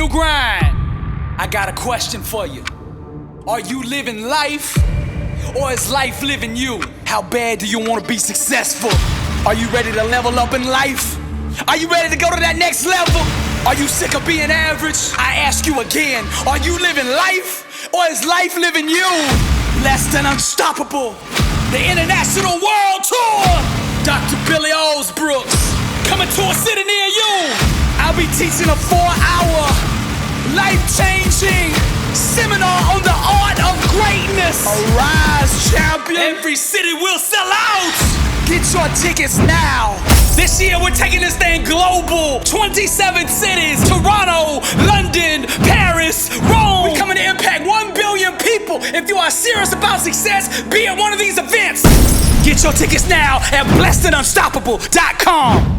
new grind. I got a question for you. Are you living life, or is life living you? How bad do you want to be successful? Are you ready to level up in life? Are you ready to go to that next level? Are you sick of being average? I ask you again, are you living life, or is life living you? Less than unstoppable, the international world tour. Dr. Billy Alsbrooks, coming to a city near you. I'll be teaching a 4-hour, life-changing seminar on the art of greatness. Arise, champion. Every city will sell out. Get your tickets now. This year we're taking this thing global. 27 cities, Toronto, London, Paris, Rome. We're coming to impact 1 billion people. If you are serious about success, be at one of these events. Get your tickets now at blessedandunstoppable.com.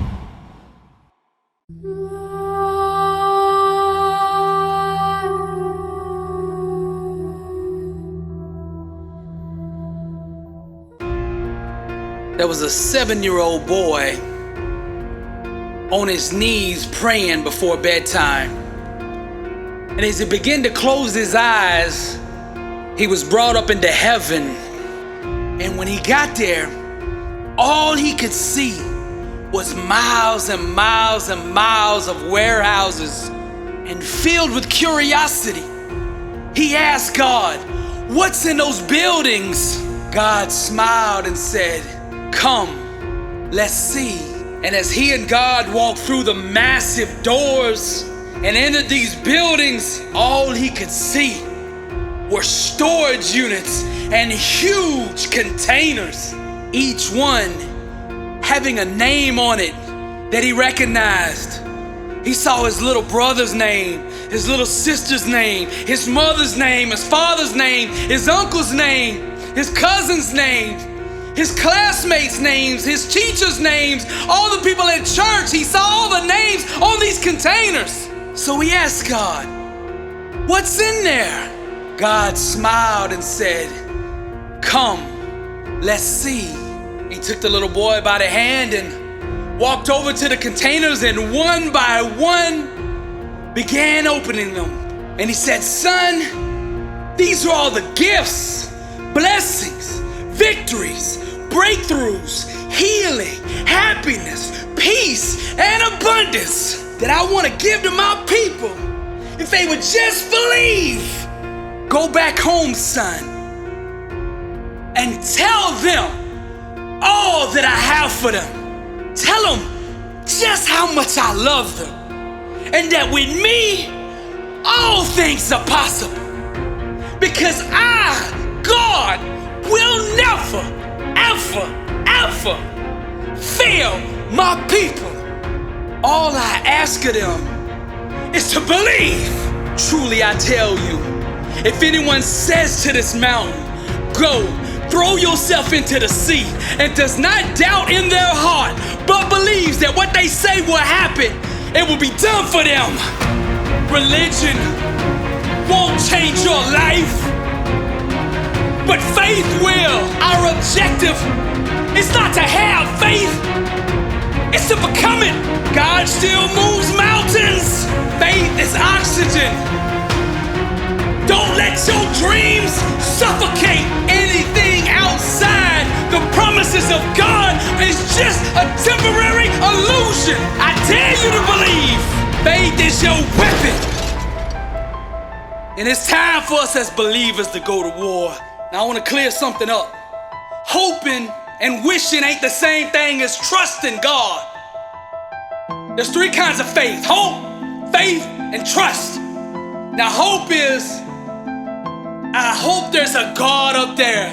There was a 7-year-old boy on his knees praying before bedtime. And as he began to close his eyes, he was brought up into heaven. And when he got there, all he could see was miles and miles and miles of warehouses. And filled with curiosity, he asked God, "What's in those buildings?" God smiled and said, "Come, let's see." And as he and God walked through the massive doors and entered these buildings, all he could see were storage units and huge containers, each one having a name on it that he recognized. He saw his little brother's name, his little sister's name, his mother's name, his father's name, his uncle's name, his cousin's name, his classmates' names, his teachers' names, all the people at church. He saw all the names on these containers. So he asked God, "What's in there?" God smiled and said, "Come, let's see." He took the little boy by the hand and walked over to the containers, and one by one began opening them. And he said, "Son, these are all the gifts, blessings, victories, breakthroughs, healing, happiness, peace, and abundance that I want to give to my people if they would just believe. Go back home, son, and tell them all that I have for them. Tell them just how much I love them, and that with me, all things are possible. Because I, God, will never, ever, ever fail my people. All I ask of them is to believe. Truly I tell you, if anyone says to this mountain, 'Go, throw yourself into the sea,' and does not doubt in their heart, but believes that what they say will happen, it will be done for them." Religion won't change your life, but faith will. Our objective is not to have faith, it's to become it. God still moves mountains. Faith is oxygen. Don't let your dreams suffocate. Anything outside the promises of God is just a temporary illusion. I dare you to believe. Faith is your weapon. And it's time for us as believers to go to war. Now I want to clear something up. Hoping and wishing ain't the same thing as trusting God. There's 3 kinds of faith: hope, faith, and trust. Now hope is, I hope there's a God up there.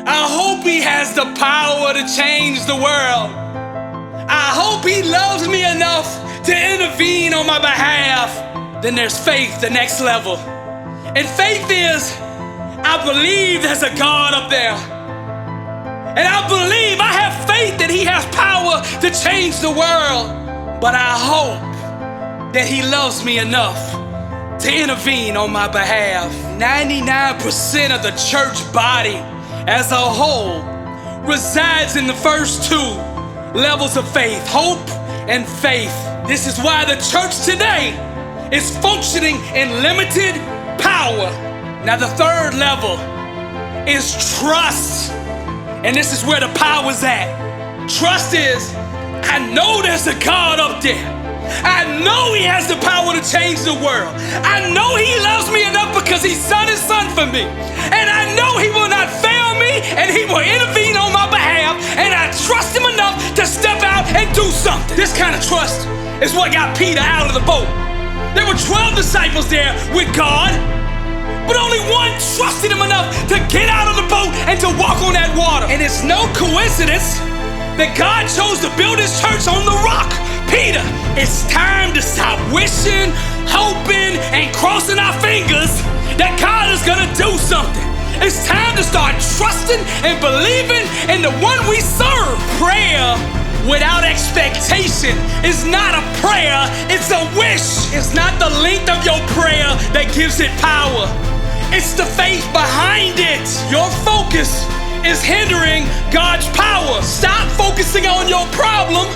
I hope he has the power to change the world. I hope he loves me enough to intervene on my behalf. Then there's faith, the next level. And faith is, I believe there's a God up there. And I believe, I have faith that he has power to change the world. But I hope that he loves me enough to intervene on my behalf. 99% of the church body as a whole resides in the first 2 levels of faith, hope and faith. This is why the church today is functioning in limited power. Now the third level is trust. And this is where the power's at. Trust is, I know there's a God up there. I know he has the power to change the world. I know he loves me enough because he sent his son for me. And I know he will not fail me and he will intervene on my behalf. And I trust him enough to step out and do something. This kind of trust is what got Peter out of the boat. There were 12 disciples there with God, but only one trusted him enough to get out of the boat and to walk on that water. And it's no coincidence that God chose to build his church on the rock. Peter, it's time to stop wishing, hoping, and crossing our fingers that God is gonna do something. It's time to start trusting and believing in the one we serve. Prayer without expectation is not a prayer, it's a wish. It's not the length of your prayer that gives it power. It's the faith behind it. Your focus is hindering God's power. Stop focusing on your problem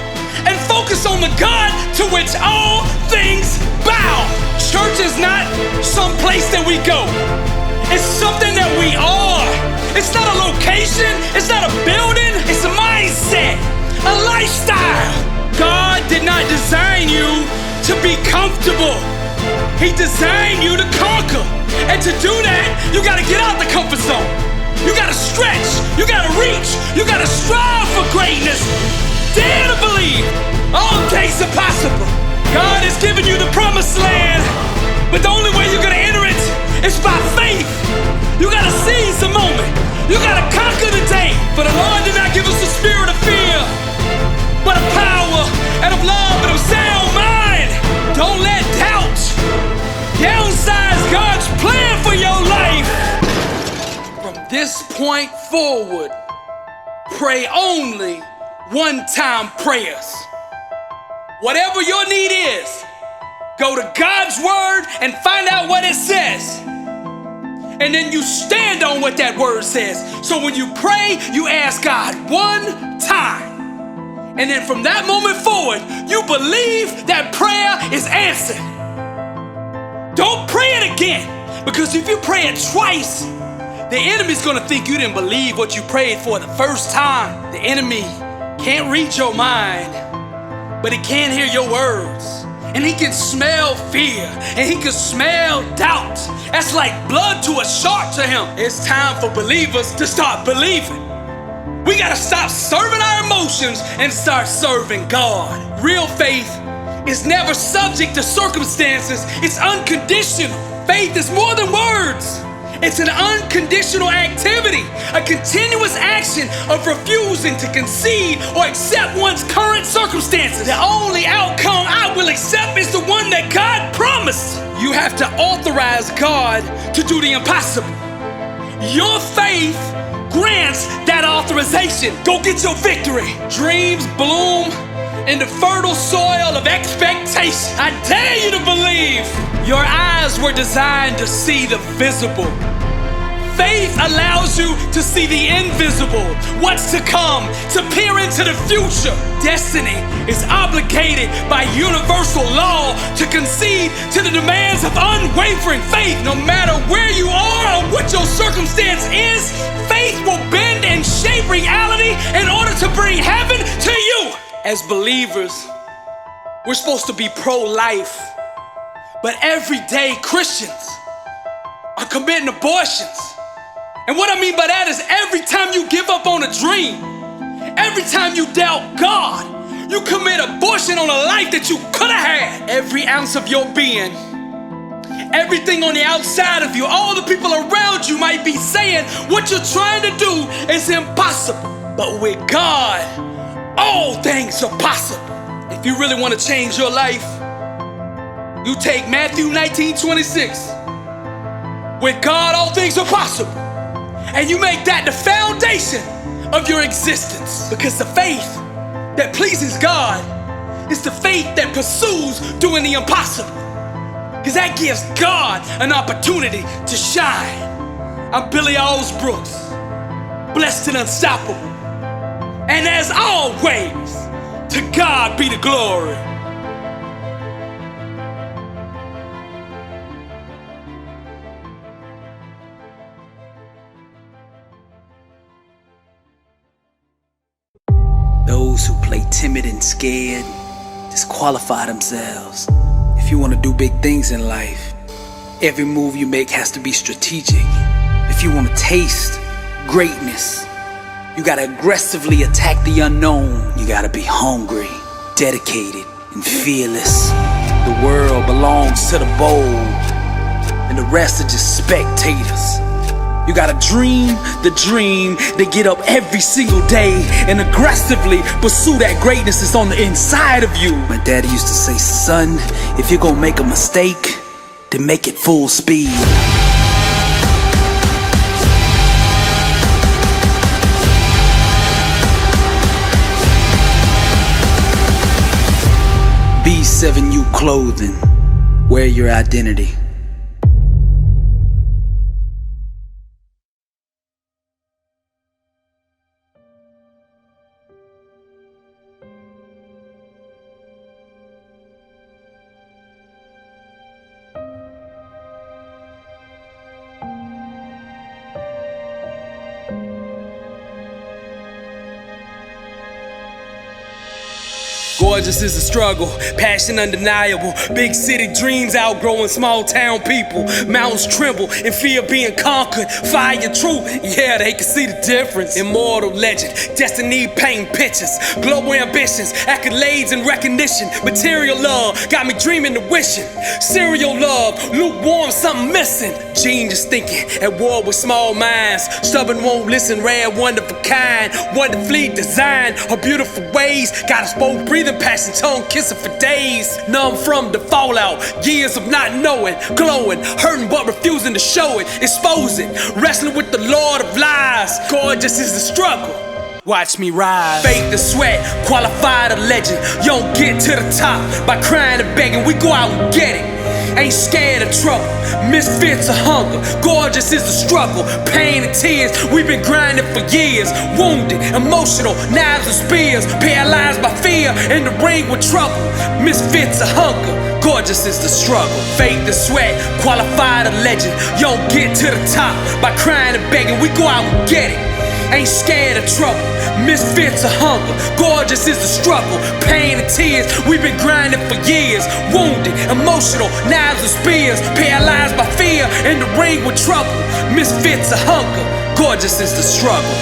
and focus on the God to which all things bow. Church is not some place that we go. It's something that we are. It's not a location. It's not a building. It's a mindset, a lifestyle. God did not design you to be comfortable. He designed you to conquer. And to do that, you gotta get out the comfort zone. You gotta stretch. You gotta reach. You gotta strive for greatness. Dare to believe all things are possible. God has given you the promised land, but the only way you're gonna enter it is by faith. You gotta seize the moment. You gotta conquer the day. For the Lord did not give us the spirit of fear, but of power and of love and of sound mind. Don't let doubt downsize God's plan for your life. From this point forward, pray only one-time prayers. Whatever your need is, go to God's word and find out what it says. And then you stand on what that word says. So when you pray, you ask God one time. And then from that moment forward, you believe that prayer is answered. Don't pray it again, because if you pray it twice, the enemy's gonna think you didn't believe what you prayed for the first time. The enemy can't read your mind, but he can hear your words. And he can smell fear, and he can smell doubt. That's like blood to a shark to him. It's time for believers to start believing. We gotta stop serving our emotions and start serving God. Real faith is never subject to circumstances. It's unconditional. Faith is more than words. It's an unconditional activity, a continuous action of refusing to concede or accept one's current circumstances. The only outcome I will accept is the one that God promised. You have to authorize God to do the impossible. Your faith grants that authorization. Go get your victory. Dreams bloom in the fertile soil of expectation. I dare you to believe. Your eyes were designed to see the visible. Faith allows you to see the invisible, what's to come, to peer into the future. Destiny is obligated by universal law to concede to the demands of unwavering faith. No matter where you are or what your circumstance is, faith will bend and shape reality in order to bring heaven to you. As believers, we're supposed to be pro-life, but everyday Christians are committing abortions. And what I mean by that is every time you give up on a dream, every time you doubt God, you commit abortion on a life that you could have had. Every ounce of your being, everything on the outside of you, all the people around you might be saying what you're trying to do is impossible. But with God, all things are possible. If you really want to change your life, you take Matthew 19:26. With God, all things are possible. And you make that the foundation of your existence. Because the faith that pleases God is the faith that pursues doing the impossible. Because that gives God an opportunity to shine. I'm Billy Alsbrooks, blessed and unstoppable. And as always, to God be the glory. Those who play timid and scared disqualify themselves. If you want to do big things in life, every move you make has to be strategic. If you want to taste greatness, you gotta aggressively attack the unknown. You gotta be hungry, dedicated, and fearless. The world belongs to the bold, and the rest are just spectators. You gotta dream the dream, then get up every single day and aggressively pursue that greatness that's on the inside of you. My daddy used to say, son, if you're gonna make a mistake, then make it full speed. B7U clothing, wear your identity. Gorgeous is a struggle, passion undeniable. Big city dreams outgrowing small town people. Mountains tremble in fear of being conquered. Fire true, yeah, they can see the difference. Immortal legend, destiny painting pictures. Global ambitions, accolades and recognition. Material love got me dreaming and wishing. Serial love, lukewarm, something missing. Genius thinking, at war with small minds. Stubborn won't listen, rare, one of a kind. Wonderfully designed, her beautiful ways. Got us both breathing passion, tongue kissing for days. Numb from the fallout, years of not knowing. Glowing, hurting but refusing to show it. Exposing, wrestling with the Lord of lies. Gorgeous is the struggle, watch me rise. Faith and sweat, qualified a legend. You don't get to the top by crying and begging. We go out and get it. Ain't scared of trouble, misfits of hunger. Gorgeous is the struggle, pain and tears. We've been grinding for years. Wounded, emotional, knives and spears. Paralyzed by fear, in the ring with trouble. Misfits of hunger, gorgeous is the struggle. Faith and sweat, qualified a legend. You don't get to the top by crying and begging. We go out and get it. Ain't scared of trouble, misfits of hunger. Gorgeous is the struggle, pain and tears. We've been grinding for years. Wounded, emotional, knives and spears. Paralyzed by fear, in the ring with trouble. Misfits of hunger, gorgeous is the struggle.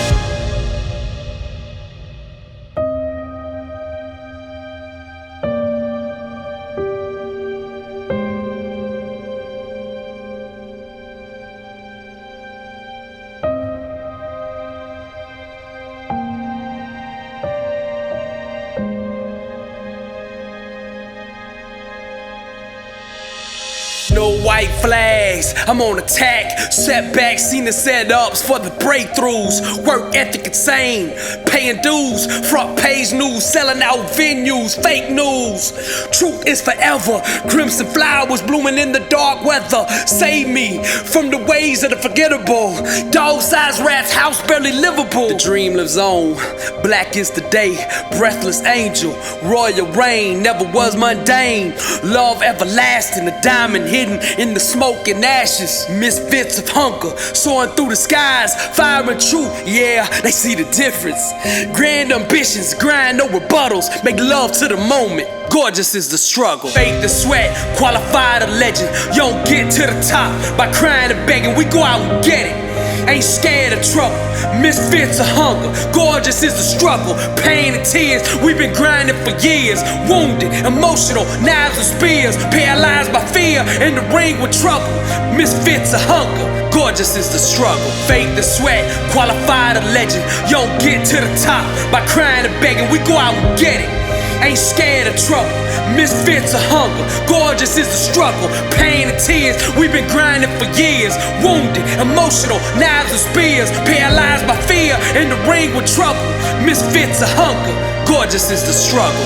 No white flags, I'm on attack. Setbacks, seen the setups for the breakthroughs. Work ethic insane, paying dues. Front page news, selling out venues. Fake news, truth is forever. Crimson flowers blooming in the dark weather. Save me from the ways of the forgettable. Dog-sized rats, house barely livable. The dream lives on, black is the day. Breathless angel, royal reign. Never was mundane, love everlasting. The diamond hidden in the smoke and ashes. Misfits of hunger, soaring through the skies. Fire and truth, yeah, they see the difference. Grand ambitions, grind, no rebuttals. Make love to the moment, gorgeous is the struggle. Faith and sweat, qualified a legend. You don't get to the top by crying and begging. We go out and get it. Ain't scared of trouble, misfits of hunger. Gorgeous is the struggle, pain and tears. We've been grinding for years. Wounded, emotional, knives and spears. Paralyzed by fear, in the ring with trouble. Misfits of hunger, gorgeous is the struggle. Faith and sweat, qualified a legend. You don't get to the top by crying and begging. We go out and get it. Ain't scared of trouble, misfits of hunger. Gorgeous is the struggle, pain and tears. We've been grinding for years. Wounded, emotional, knives and spears. Paralyzed by fear, in the ring with trouble. Misfits of hunger, gorgeous is the struggle.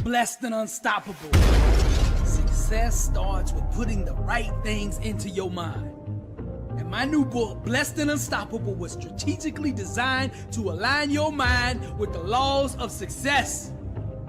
blessed and unstoppable. Success starts with putting the right things into your mind. And my new book, Blessed and Unstoppable, was strategically designed to align your mind with the laws of success.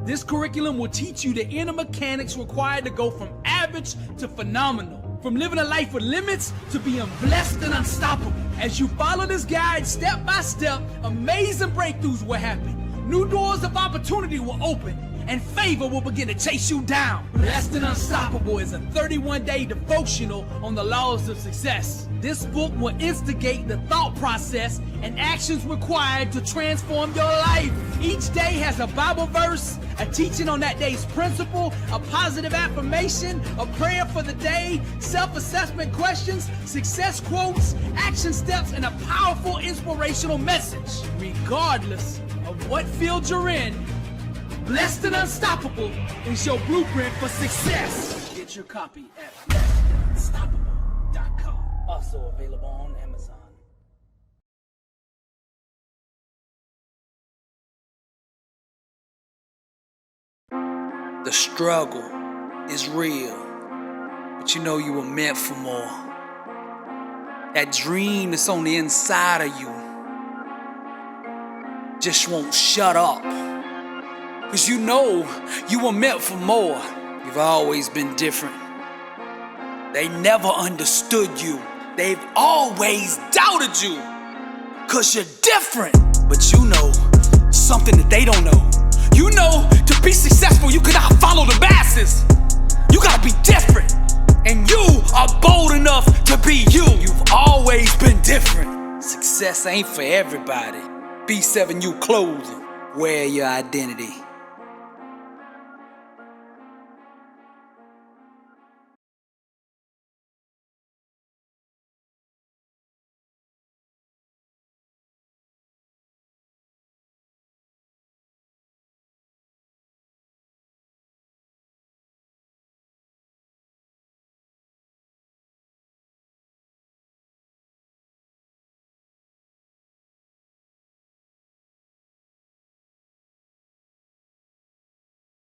This curriculum will teach you the inner mechanics required to go from average to phenomenal. From living a life with limits to being blessed and unstoppable. As you follow this guide step by step, amazing breakthroughs will happen. New doors of opportunity will open, and favor will begin to chase you down. Blessed and Unstoppable is a 31-day devotional on the laws of success. This book will instigate the thought process and actions required to transform your life. Each day has a Bible verse, a teaching on that day's principle, a positive affirmation, a prayer for the day, self-assessment questions, success quotes, action steps, and a powerful inspirational message. Regardless of what field you're in, Blessed and Unstoppable is your blueprint for success. Get your copy at blessedandunstoppable.com. Also available on Amazon. The struggle is real, but you know you were meant for more. That dream that's on the inside of you just won't shut up. Cause you know you were meant for more. You've always been different. They never understood you. They've always doubted you. Cause you're different. But you know something that they don't know. You know to be successful you cannot follow the masses. You gotta be different. And you are bold enough to be you. You've always been different. Success ain't for everybody. B7U Clothing. Wear your identity.